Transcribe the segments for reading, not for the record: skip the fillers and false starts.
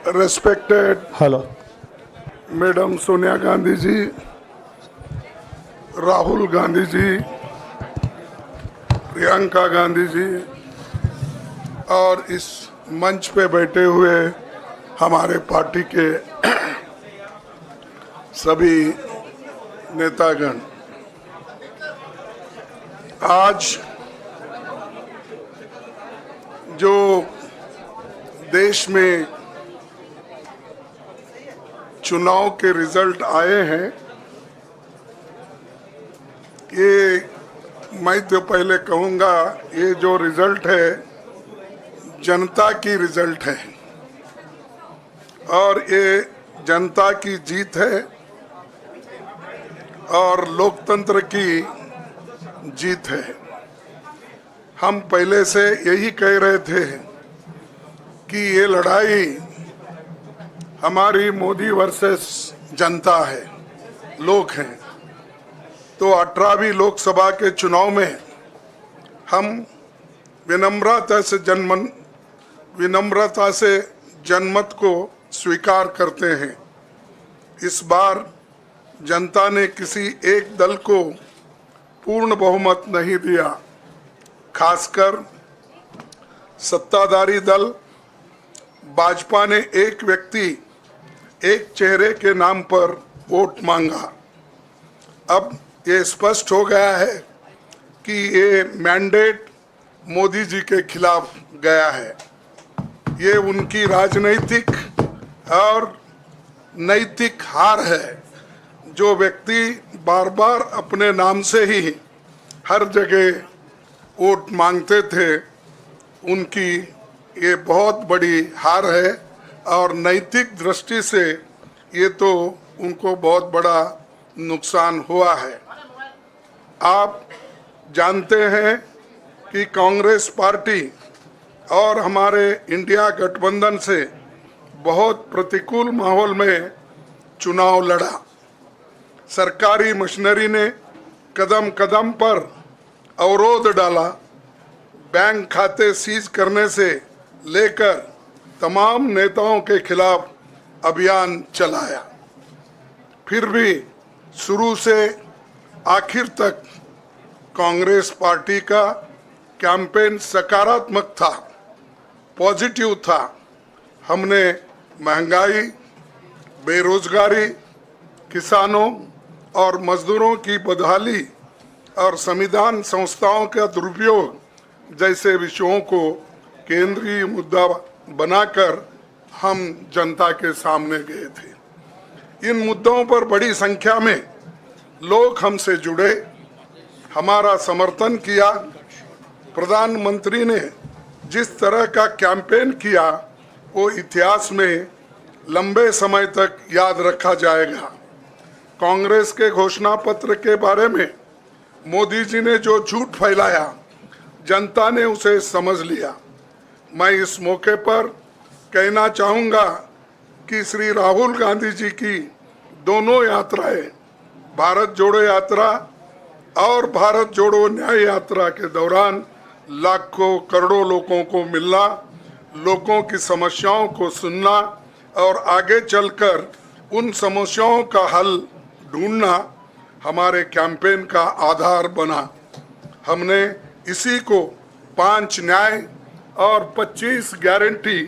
Respected Hello. Madam Sonia Gandhi ji, Rahul Gandhi ji, Priyanka Gandhi ji और इस मंच पे बैठे हुए हमारे पार्टी के सभी नेतागण, आज जो देश में चुनाव के रिजल्ट आए हैं, ये मैं तो पहले कहूँगा, ये जो रिजल्ट है जनता की रिजल्ट है और ये जनता की जीत है और लोकतंत्र की जीत है। हम पहले से यही कह रहे थे कि ये लड़ाई हमारी मोदी वर्सेस जनता है, लोग हैं। तो 18वीं लोकसभा के चुनाव में हम विनम्रता से जनमत को स्वीकार करते हैं। इस बार जनता ने किसी एक दल को पूर्ण बहुमत नहीं दिया, खासकर सत्ताधारी दल भाजपा ने एक व्यक्ति, एक चेहरे के नाम पर वोट मांगा। अब ये स्पष्ट हो गया है कि ये मैंडेट मोदी जी के खिलाफ गया है। ये उनकी राजनीतिक और नैतिक हार है। जो व्यक्ति बार बार अपने नाम से ही हर जगह वोट मांगते थे, उनकी ये बहुत बड़ी हार है और नैतिक दृष्टि से ये तो उनको बहुत बड़ा नुकसान हुआ है। आप जानते हैं कि कांग्रेस पार्टी और हमारे इंडिया गठबंधन से बहुत प्रतिकूल माहौल में चुनाव लड़ा। सरकारी मशीनरी ने कदम कदम पर अवरोध डाला, बैंक खाते सीज करने से लेकर तमाम नेताओं के खिलाफ अभियान चलाया। फिर भी शुरू से आखिर तक कांग्रेस पार्टी का कैंपेन सकारात्मक था, पॉजिटिव था। हमने महंगाई, बेरोजगारी, किसानों और मजदूरों की बदहाली और संविधान संस्थाओं का दुरुपयोग जैसे विषयों को केंद्रीय मुद्दा बनाकर हम जनता के सामने गए थे। इन मुद्दों पर बड़ी संख्या में लोग हमसे जुड़े, हमारा समर्थन किया। प्रधानमंत्री ने जिस तरह का कैंपेन किया, वो इतिहास में लंबे समय तक याद रखा जाएगा। कांग्रेस के घोषणा पत्र के बारे में मोदी जी ने जो झूठ फैलाया, जनता ने उसे समझ लिया। मैं इस मौके पर कहना चाहूँगा कि श्री राहुल गांधी जी की दोनों यात्राएं, भारत जोड़ो यात्रा और भारत जोड़ो न्याय यात्रा के दौरान लाखों करोड़ों लोगों को मिलना, लोगों की समस्याओं को सुनना और आगे चलकर उन समस्याओं का हल ढूंढना हमारे कैंपेन का आधार बना। हमने इसी को 5 न्याय और 25 गारंटी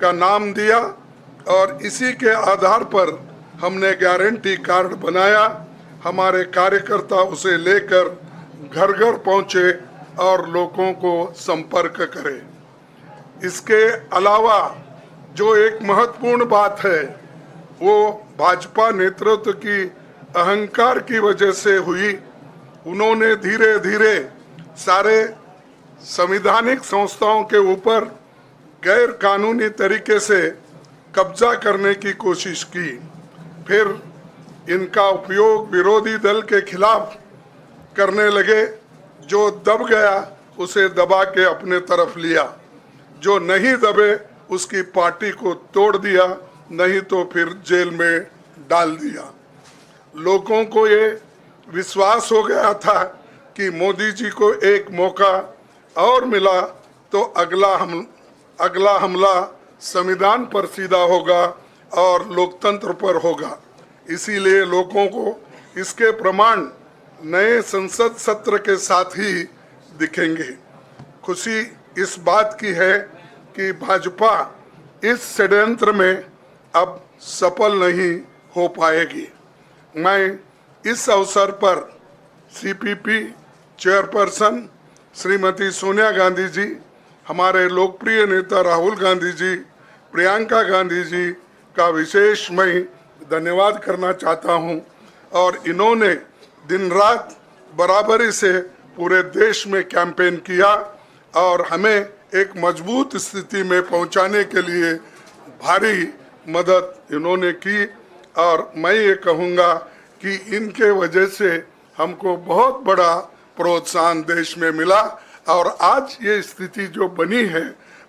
का नाम दिया और इसी के आधार पर हमने गारंटी कार्ड बनाया। हमारे कार्यकर्ता उसे लेकर घर घर पहुंचे और लोगों को संपर्क करें। इसके अलावा जो एक महत्वपूर्ण बात है, वो भाजपा नेतृत्व की अहंकार की वजह से हुई। उन्होंने धीरे धीरे सारे संवैधानिक संस्थाओं के ऊपर गैर कानूनी तरीके से कब्जा करने की कोशिश की। फिर इनका उपयोग विरोधी दल के खिलाफ करने लगे। जो दब गया उसे दबा के अपने तरफ लिया, जो नहीं दबे उसकी पार्टी को तोड़ दिया, नहीं तो फिर जेल में डाल दिया। लोगों को ये विश्वास हो गया था कि मोदी जी को एक मौका और मिला तो अगला हमला संविधान पर सीधा होगा और लोकतंत्र पर होगा। इसीलिए लोगों को इसके प्रमाण नए संसद सत्र के साथ ही दिखेंगे। खुशी इस बात की है कि भाजपा इस षड्यंत्र में अब सफल नहीं हो पाएगी। मैं इस अवसर पर सीपीपी चेयरपर्सन श्रीमती सोनिया गांधी जी, हमारे लोकप्रिय नेता राहुल गांधी जी, प्रियंका गांधी जी का विशेष मैं धन्यवाद करना चाहता हूं। और इन्होंने दिन रात बराबरी से पूरे देश में कैंपेन किया और हमें एक मजबूत स्थिति में पहुंचाने के लिए भारी मदद इन्होंने की। और मैं ये कहूँगा कि इनके वजह से हमको बहुत बड़ा प्रोत्साहन देश में मिला और आज ये स्थिति जो बनी है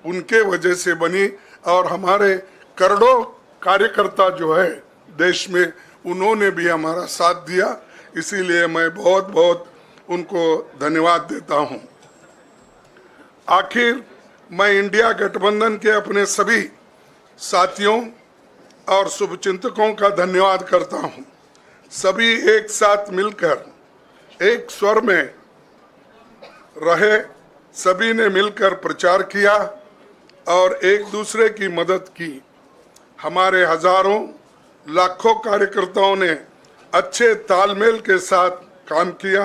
उनके वजह से बनी। और हमारे करोड़ों कार्यकर्ता जो है देश में, उन्होंने भी हमारा साथ दिया। इसीलिए मैं बहुत बहुत उनको धन्यवाद देता हूं। आखिर मैं इंडिया गठबंधन के अपने सभी साथियों और शुभचिंतकों का धन्यवाद करता हूं। सभी एक साथ मिलकर एक स्वर में रहे, सभी ने मिलकर प्रचार किया और एक दूसरे की मदद की। हमारे हजारों लाखों कार्यकर्ताओं ने अच्छे तालमेल के साथ काम किया।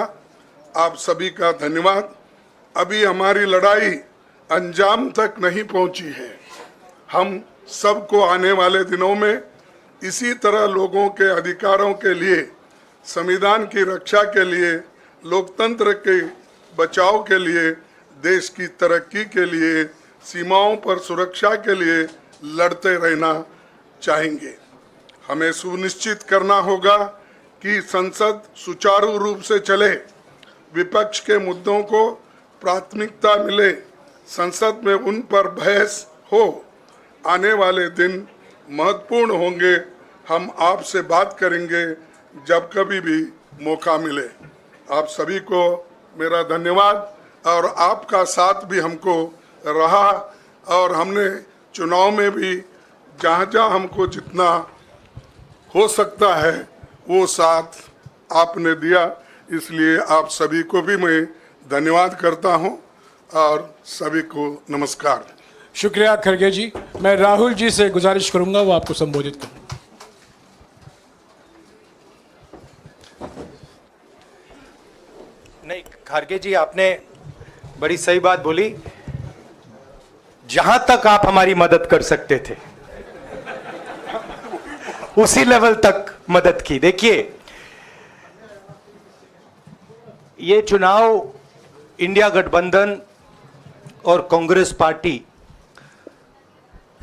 आप सभी का धन्यवाद। अभी हमारी लड़ाई अंजाम तक नहीं पहुंची है। हम सबको आने वाले दिनों में इसी तरह लोगों के अधिकारों के लिए, संविधान की रक्षा के लिए, लोकतंत्र के बचाव के लिए, देश की तरक्की के लिए, सीमाओं पर सुरक्षा के लिए लड़ते रहना चाहेंगे। हमें सुनिश्चित करना होगा कि संसद सुचारू रूप से चले, विपक्ष के मुद्दों को प्राथमिकता मिले, संसद में उन पर बहस हो। आने वाले दिन महत्वपूर्ण होंगे। हम आपसे बात करेंगे जब कभी भी मौका मिले। आप सभी को मेरा धन्यवाद। और आपका साथ भी हमको रहा और हमने चुनाव में भी जहाँ जहाँ हमको जितना हो सकता है वो साथ आपने दिया। इसलिए आप सभी को भी मैं धन्यवाद करता हूं और सभी को नमस्कार। शुक्रिया खड़गे जी। मैं राहुल जी से गुजारिश करूंगा वो आपको संबोधित करें। नहीं, खड़गे जी आपने बड़ी सही बात बोली। जहां तक आप हमारी मदद कर सकते थे उसी लेवल तक मदद की। देखिए, ये चुनाव इंडिया गठबंधन और कांग्रेस पार्टी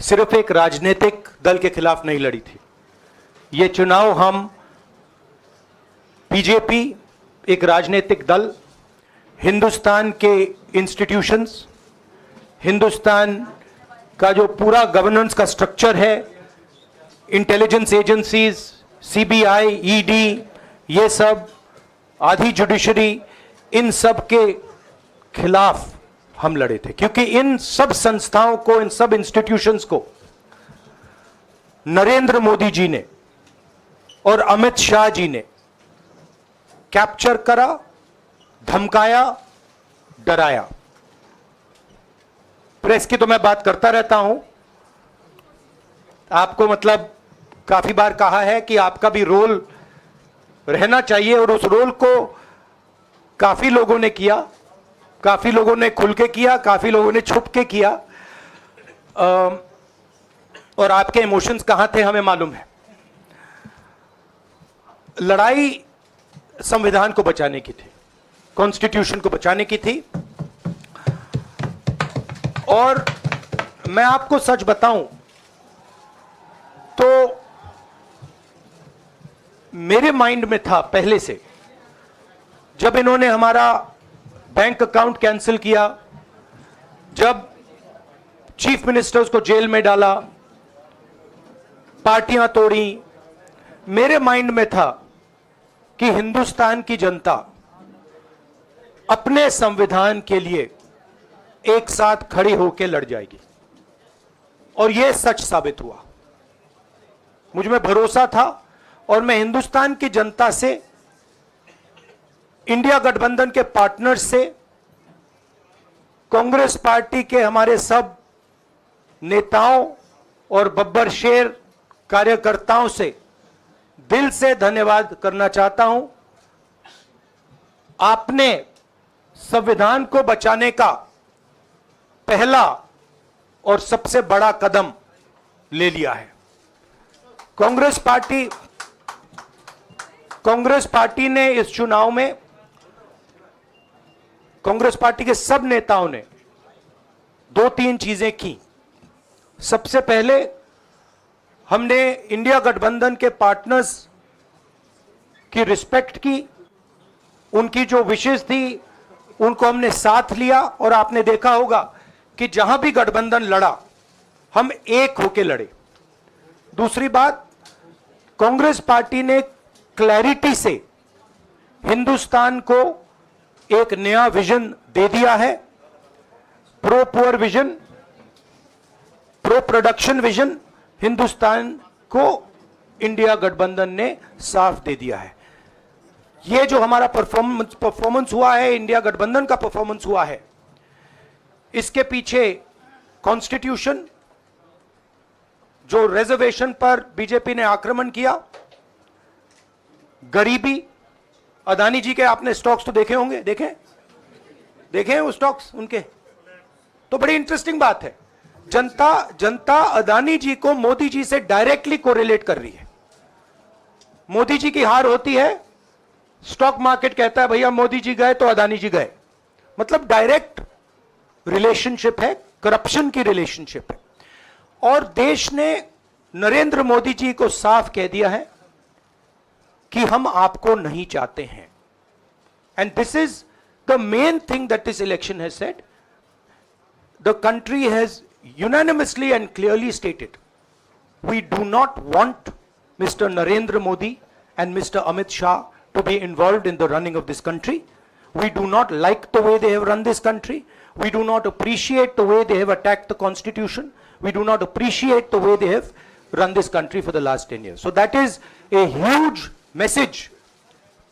सिर्फ एक राजनीतिक दल के खिलाफ नहीं लड़ी थी। ये चुनाव हम बीजेपी, एक राजनीतिक दल, हिंदुस्तान के इंस्टीट्यूशंस, हिंदुस्तान का जो पूरा गवर्नेंस का स्ट्रक्चर है, इंटेलिजेंस एजेंसीज, सीबीआई, ईडी, ये सब, आधी जुडिशरी, इन सब के खिलाफ हम लड़े थे। क्योंकि इन सब संस्थाओं को, इन सब इंस्टीट्यूशंस को नरेंद्र मोदी जी ने और अमित शाह जी ने कैप्चर करा, धमकाया, डराया। प्रेस की तो मैं बात करता रहता हूं। आपको मतलब काफी बार कहा है कि आपका भी रोल रहना चाहिए, और उस रोल को काफी लोगों ने किया, काफी लोगों ने खुल के किया, काफी लोगों ने छुप के किया। और आपके इमोशंस कहां थे हमें मालूम है। लड़ाई संविधान को बचाने की थी, कॉन्स्टिट्यूशन को बचाने की थी। और मैं आपको सच बताऊं तो मेरे माइंड में था पहले से, जब इन्होंने हमारा बैंक अकाउंट कैंसिल किया, जब चीफ मिनिस्टर्स को जेल में डाला, पार्टियां तोड़ी, मेरे माइंड में था कि हिंदुस्तान की जनता अपने संविधान के लिए एक साथ खड़ी होकर लड़ जाएगी। और यह सच साबित हुआ। मुझ में भरोसा था और मैं हिंदुस्तान की जनता से, इंडिया गठबंधन के पार्टनर्स से, कांग्रेस पार्टी के हमारे सब नेताओं और बब्बर शेर कार्यकर्ताओं से दिल से धन्यवाद करना चाहता हूं। आपने संविधान को बचाने का पहला और सबसे बड़ा कदम ले लिया है। कांग्रेस पार्टी ने इस चुनाव में, कांग्रेस पार्टी के सब नेताओं ने 2-3 चीजें की। सबसे पहले हमने इंडिया गठबंधन के पार्टनर्स की रिस्पेक्ट की, उनकी जो विशेष थी उनको हमने साथ लिया और आपने देखा होगा कि जहां भी गठबंधन लड़ा हम एक होकर लड़े। दूसरी बात, कांग्रेस पार्टी ने क्लैरिटी से हिंदुस्तान को एक नया विजन दे दिया है। Pro poor vision, pro production vision Hindustan को इंडिया गठबंधन ने साफ दे दिया है। यह जो हमारा परफॉर्मेंस हुआ है, इंडिया गठबंधन का परफॉर्मेंस हुआ है, इसके पीछे कॉन्स्टिट्यूशन, जो रिजर्वेशन पर बीजेपी ने आक्रमण किया, गरीबी, अदानी जी के आपने स्टॉक्स तो देखे होंगे, देखे हैं वो स्टॉक्स उनके, तो बड़ी इंटरेस्टिंग बात है। जनता अदानी जी को मोदी जी से डायरेक्टली कोरिलेट कर रही है। मोदी जी की हार होती है, स्टॉक मार्केट कहता है भैया मोदी जी गए तो अदानी जी गए, मतलब डायरेक्ट रिलेशनशिप है, करप्शन की रिलेशनशिप है। और देश ने नरेंद्र मोदी जी को साफ कह दिया है कि हम आपको नहीं चाहते हैं। And this is the main thing that this election has said. The country has unanimously and clearly stated, we do not want Mr. Narendra Modi and Mr. Amit Shah to be involved in the running of this country. We do not like the way they have run this country. We do not appreciate the way they have attacked the constitution. We do not appreciate the way they have run this country for the last 10 years. So that is a huge message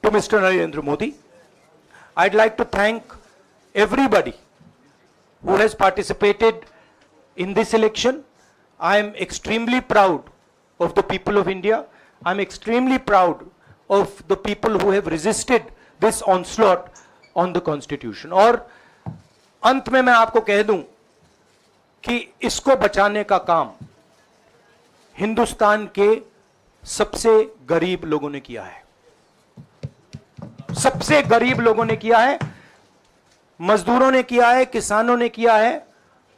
to Mr. Narendra Modi. I'd like to thank everybody who has participated in this election. I am extremely proud of the people of India. I am extremely proud of the people who have resisted this onslaught on the constitution. और अंत में मैं आपको कह दूं कि इसको बचाने का काम हिंदुस्तान के सबसे गरीब लोगों ने किया है। सबसे गरीब लोगों ने किया है, मजदूरों ने किया है, किसानों ने किया है,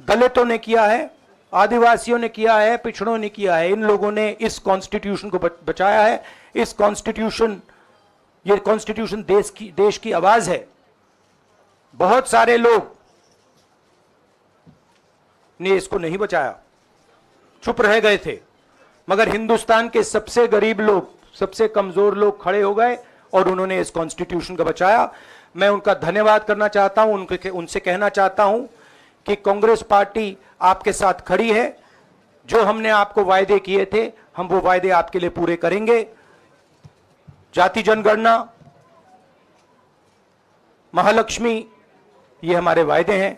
दलितों ने किया है, आदिवासियों ने किया है, पिछड़ों ने किया है। इन लोगों ने इस कॉन्स्टिट्यूशन को बचाया है। इस कॉन्स्टिट्यूशन, ये कॉन्स्टिट्यूशन देश की आवाज है। बहुत सारे लोग ने इसको नहीं बचाया, चुप रह गए थे, मगर हिंदुस्तान के सबसे गरीब लोग, सबसे कमजोर लोग खड़े हो गए और उन्होंने इस कॉन्स्टिट्यूशन को बचाया। मैं उनका धन्यवाद करना चाहता हूं, उनसे कहना चाहता हूं कि कांग्रेस पार्टी आपके साथ खड़ी है। जो हमने आपको वायदे किए थे, हम वो वायदे आपके लिए पूरे करेंगे। जाति जनगणना, महालक्ष्मी, ये हमारे वायदे हैं।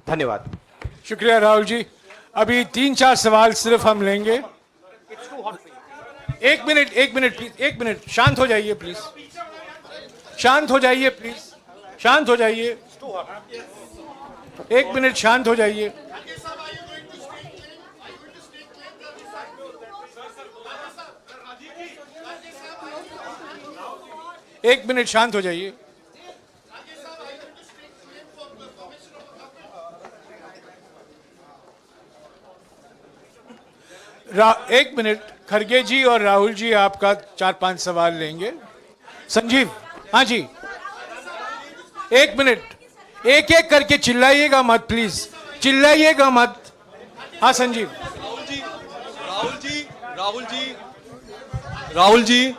धन्यवाद। शुक्रिया राहुल जी। अभी 3-4 सवाल सिर्फ हम लेंगे। एक मिनट प्लीज, एक मिनट, शांत हो जाइए प्लीज, शांत हो जाइए प्लीज, शांत हो जाइए, एक मिनट शांत हो जाइए। एक मिनट शांत हो जाइए। एक मिनट, खड़गे जी और राहुल जी आपका 4-5 सवाल लेंगे। संजीव, हाँ जी, एक मिनट, एक एक करके चिल्लाइएगा मत प्लीज, चिल्लाइएगा मत। हाँ Sanjeev. Rahul ji,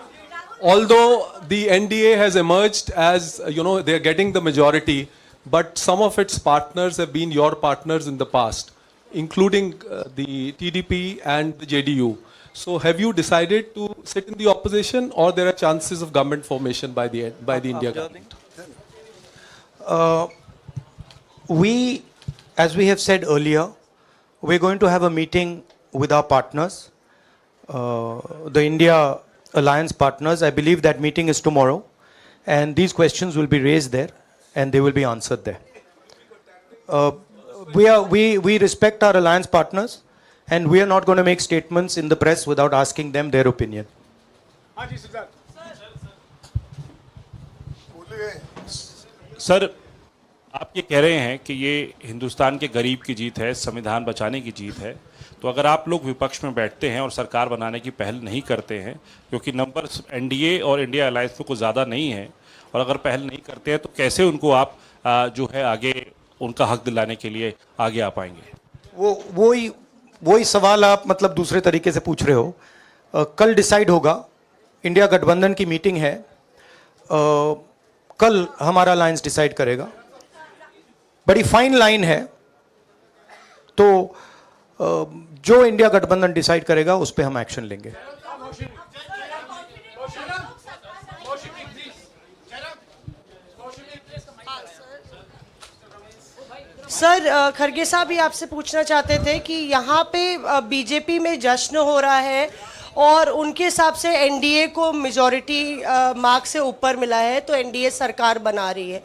although the NDA has emerged as, they are getting the majority, but some of its partners have been your partners in the past. including the TDP and the JDU. So have you decided to sit in the opposition, or there are chances of government formation by the India government? We, as we have said earlier, we're going to have a meeting with our partners, the India Alliance partners. I believe that meeting is tomorrow, and these questions will be raised there, and they will be answered there. We respect our alliance partners, and we are not going to make statements in the press without asking them their opinion. Sir, आप ये कह रहे हैं कि ये हिंदुस्तान के गरीब की जीत है, संविधान बचाने की जीत है, तो अगर आप लोग विपक्ष में बैठते हैं और सरकार बनाने की पहल नहीं करते हैं, क्योंकि नंबर एनडीए और इंडिया अलायंस में कुछ ज़्यादा नहीं है, और अगर पहल नहीं करते हैं तो कैसे उनको आप जो है आगे उनका हक दिलाने के लिए आगे आ पाएंगे? वही सवाल आप मतलब दूसरे तरीके से पूछ रहे हो. कल डिसाइड होगा, इंडिया गठबंधन की मीटिंग है, कल हमारा अलायंस डिसाइड करेगा. बड़ी फाइन लाइन है, तो जो इंडिया गठबंधन डिसाइड करेगा उस पर हम एक्शन लेंगे. सर, खरगे साहब भी आपसे पूछना चाहते थे कि यहाँ पे बीजेपी में जश्न हो रहा है और उनके हिसाब से एनडीए को मेजॉरिटी मार्क से ऊपर मिला है, तो एनडीए सरकार बना रही है.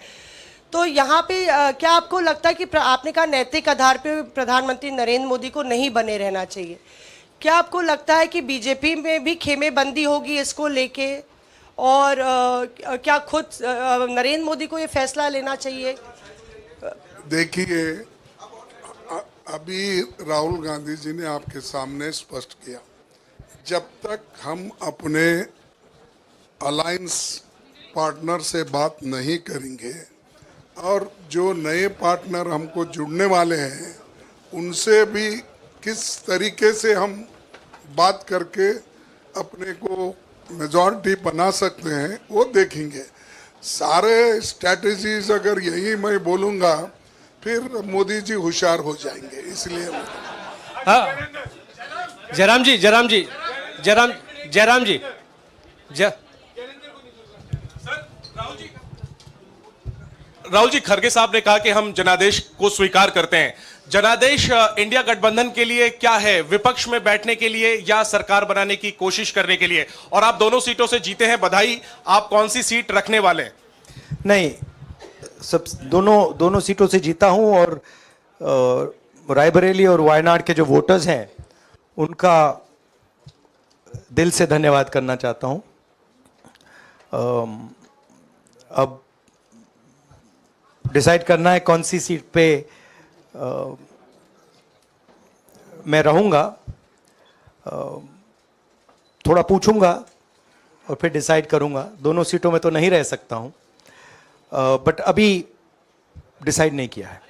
तो यहाँ पे क्या आपको लगता है कि आपने कहा नैतिक आधार पे प्रधानमंत्री नरेंद्र मोदी को नहीं बने रहना चाहिए, क्या आपको लगता है कि बीजेपी में भी खेमेबंदी होगी इसको लेके, और क्या खुद नरेंद्र मोदी को ये फैसला लेना चाहिए? देखिए, अभी राहुल गांधी जी ने आपके सामने स्पष्ट किया, जब तक हम अपने अलायंस पार्टनर से बात नहीं करेंगे और जो नए पार्टनर हमको जुड़ने वाले हैं उनसे भी किस तरीके से हम बात करके अपने को मेजॉरिटी बना सकते हैं वो देखेंगे. सारे स्ट्रैटेजीज अगर यही मैं बोलूँगा फिर मोदी जी होशियार हो जाएंगे, इसलिए. हाँ, जयराम जी, राहुल जी, खरगे साहब ने कहा कि हम जनादेश को स्वीकार करते हैं. जनादेश इंडिया गठबंधन के लिए क्या है? विपक्ष में बैठने के लिए या सरकार बनाने की कोशिश करने के लिए? और आप दोनों सीटों से जीते हैं, बधाई. आप कौन सी सीट रखने वाले हैं? नहीं, सब दोनों सीटों से जीता हूं, और रायबरेली और वायनाड के जो वोटर्स हैं उनका दिल से धन्यवाद करना चाहता हूं. अब डिसाइड करना है कौन सी सीट पे मैं रहूंगा. थोड़ा पूछूंगा और फिर डिसाइड करूंगा. दोनों सीटों में तो नहीं रह सकता हूं, बट अभी डिसाइड नहीं किया है.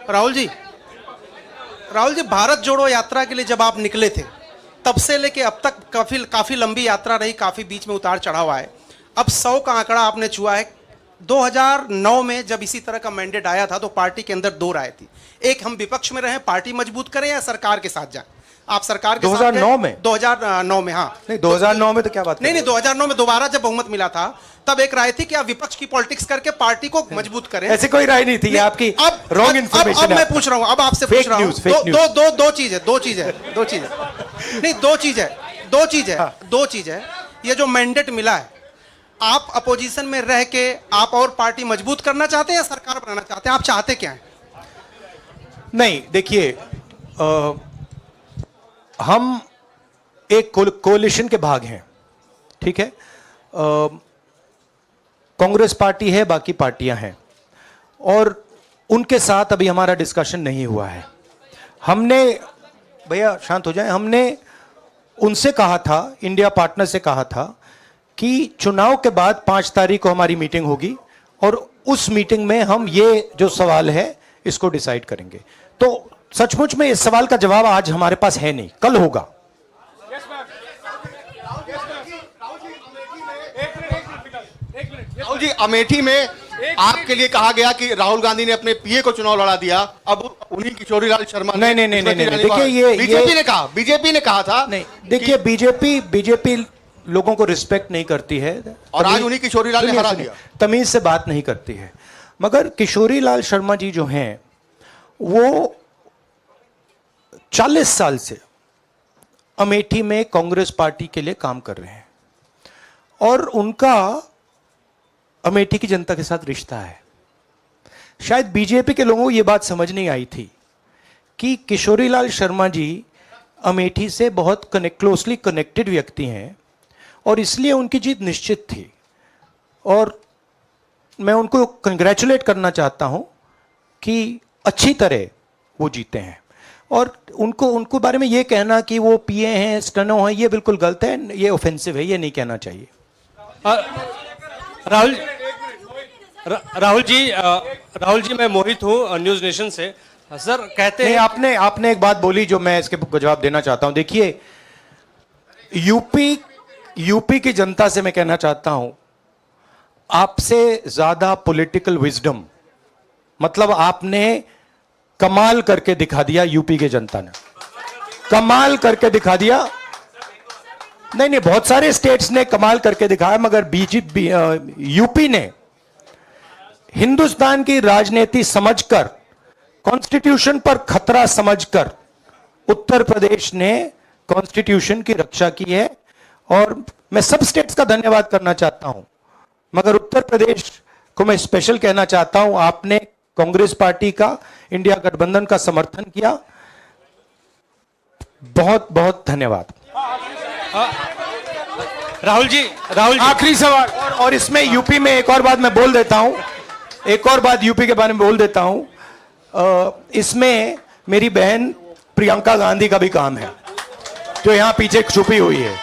राहुल जी, भारत जोड़ो यात्रा के लिए जब आप निकले थे तब से लेके अब तक काफी लंबी यात्रा रही, काफी बीच में उतार चढ़ाव आए. अब 100 का आंकड़ा आपने छुआ है. 2009 में जब इसी तरह का मैंडेट आया था तो पार्टी के अंदर दो राय थी, एक हम विपक्ष में रहें, पार्टी मजबूत करें, या सरकार के साथ जाएं. आप सरकार के 2009 में 2009 में हाँ नहीं, 2009 में तो क्या बात नहीं 2009 में दोबारा जब बहुमत मिला था तब एक राय थी कि आप विपक्ष की पॉलिटिक्स करके पार्टी को मजबूत करें. ऐसी कोई राय नहीं थी. ये आपकी रॉन्ग इंफॉर्मेशन. अब मैं पूछ रहा हूं, अब आपसे पूछ रहा हूं. दो चीज है. ये जो मैंडेट मिला है, आप अपोजिशन में रह के आप और पार्टी मजबूत करना चाहते हैं या सरकार बनाना चाहते हैं? आप चाहते क्या है? नहीं, देखिए, हम एक कोलिशन के भाग हैं, ठीक है. कांग्रेस पार्टी है, बाकी पार्टियां हैं, और उनके साथ अभी हमारा डिस्कशन नहीं हुआ है. हमने, भैया शांत हो जाए, हमने उनसे कहा था, इंडिया पार्टनर से कहा था कि चुनाव के बाद 5 तारीख को हमारी मीटिंग होगी और उस मीटिंग में हम ये जो सवाल है इसको डिसाइड करेंगे. तो सचमुच में इस सवाल का जवाब आज हमारे पास है नहीं, कल होगा. राहुल जी, अमेठी में आपके लिए कहा गया कि राहुल गांधी ने अपने पीए को चुनाव लड़ा दिया, अब उन्हीं किशोरीलाल शर्मा नहीं, देखिए ये बीजेपी ने कहा था। नहीं, देखिए बीजेपी लोगों को रिस्पेक्ट नहीं करती है और आज उन्हीं किशोरीलाल ने हरा दिया। तमीज से बात नहीं करती है। मगर किशोरीलाल शर्मा जी जो हैं वो 40 साल से अमेठी में कांग्रेस पार्टी के लिए काम कर रहे हैं और उनका अमेठी की जनता के साथ रिश्ता है। शायद बीजेपी के लोगों को यह बात समझ नहीं आई थी कि किशोरीलाल शर्मा जी अमेठी से बहुत क्लोजली कनेक्टेड व्यक्ति हैं और इसलिए उनकी जीत निश्चित थी। और मैं उनको कंग्रेचुलेट करना चाहता हूं कि अच्छी तरह वो जीते हैं। और उनको बारे में ये कहना कि वो पीए हैं, स्टनो हैं, ये बिल्कुल गलत है, ये ऑफेंसिव है, ये नहीं कहना चाहिए। राहुल जी मैं मोहित हूँ न्यूज नेशन से। सर कहते हैं आपने एक बात बोली जो मैं इसके जवाब देना चाहता हूं। देखिए यूपी की जनता से मैं कहना चाहता हूं, आपसे ज्यादा पॉलिटिकल विजडम, मतलब आपने कमाल करके दिखा दिया। यूपी की जनता ने कमाल करके दिखा दिया। नहीं, बहुत सारे स्टेट्स ने कमाल करके दिखाया, मगर यूपी ने हिंदुस्तान की राजनीति समझकर, कॉन्स्टिट्यूशन पर खतरा समझकर उत्तर प्रदेश ने कॉन्स्टिट्यूशन की रक्षा की है। और मैं सब स्टेट्स का धन्यवाद करना चाहता हूं, मगर उत्तर प्रदेश को मैं स्पेशल कहना चाहता हूं। आपने कांग्रेस पार्टी का, इंडिया गठबंधन का समर्थन किया। बहुत बहुत धन्यवाद। राहुल जी आखिरी सवाल। और इसमें यूपी में एक और बात मैं बोल देता हूं, एक और बात यूपी के बारे में बोल देता हूं। इसमें मेरी बहन प्रियंका गांधी का भी काम है, जो यहां पीछे छुपी हुई है।